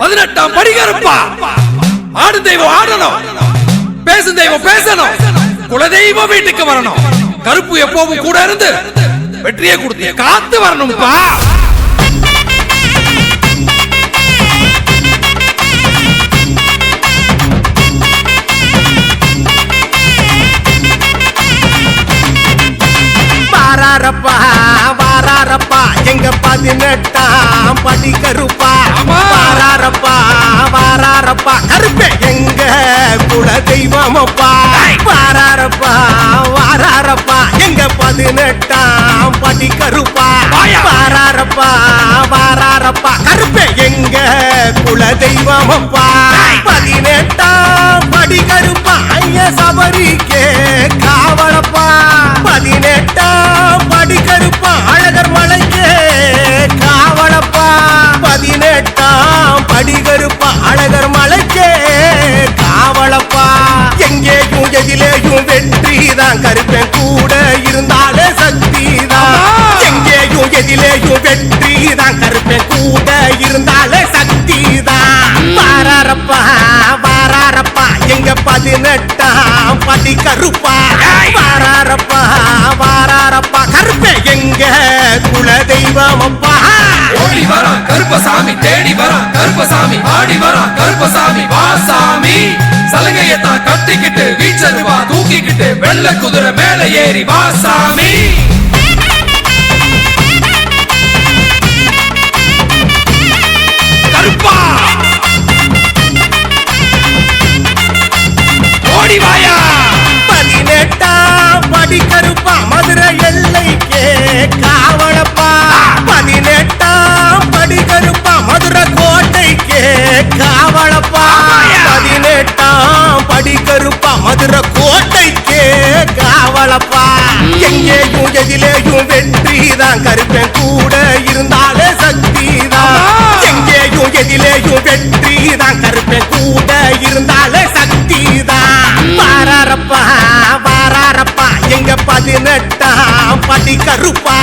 18ஆம் படி கருப்பா. ஆடும் தெய்வம் ஆடணும், பேசும் தெய்வம் பேசணும், குலதெய்வம் வீட்டுக்கு வரணும். கருப்பு எப்பவும் கூட இருந்து வெற்றியை கொடுத்து காத்து வரணும்பா. வாராரப்பா வாராரப்பா எங்க 18ஆம் படி கருப்பா. வாராரப்பா வாராரப்பா கருப்பே எங்க குல தெய்வமப்பா. வாராரப்பா வாராரப்பா எங்க 18ஆம் படி கருப்பா. வாராரப்பா வாராரப்பா கருப்பே எங்க குல தெய்வமப்பா. 18ஆம் படி கருப்பா ஐய சபரிக்கே காவலப்பா. 18ஆம் படி கருப்பா அழகர் மலைக்கே காவலப்பா. 18ஆம் படி கருப்பா அழகர் மலைக்கே காவலப்பா. எங்கேயும் எதிலேயும் வெற்றிதான் கருப்பேன் கூட இருந்தாலே சக்திதான். எங்கேயும் எதிலேயும் வெற்றிதான் கருப்பேன் கூட இருந்தாலே சக்திதான். வாராரப்பா வாராரப்பா எங்க 18ஆம் படி கருப்பா. வாராரப்பா வாராரப்பா கருப்பே எங்க குல தெய்வமப்பா. ஓடி வரான் கருப்பசாமி, தேடி வரான் கருப்பசாமி, ஆடி வரான் கருப்பசாமி. வாசாமி சலங்கையத்தான் கட்டிக்கிட்டு வீச்சருவா தூக்கிக்கிட்டு வெள்ள குதிரை மேல ஏறி வாசாமி. கருப்பா ஓடி வாயா. 18ஆம் படி கருப்பா மதுரை எல்லைக்கே காவலப்பா. 18ஆம் படி கருப்பா மதுரை கோட்டைக்கே காவலப்பா. 18ஆம் படி கருப்பா மதுரை கோட்டைக்கே காவலப்பா. எங்கேயும் எதிலேயும் வெற்றிதான் கருப்பேன் கூட இருந்தாலே சக்திதான். எங்கேயும் எதிலேயும் வெற்றிதான் கருப்பேன் கூட இருந்தாலே சக்திதான். வாராரப்பா வாராரப்பா எங்க 18ஆம் படி கருப்பா.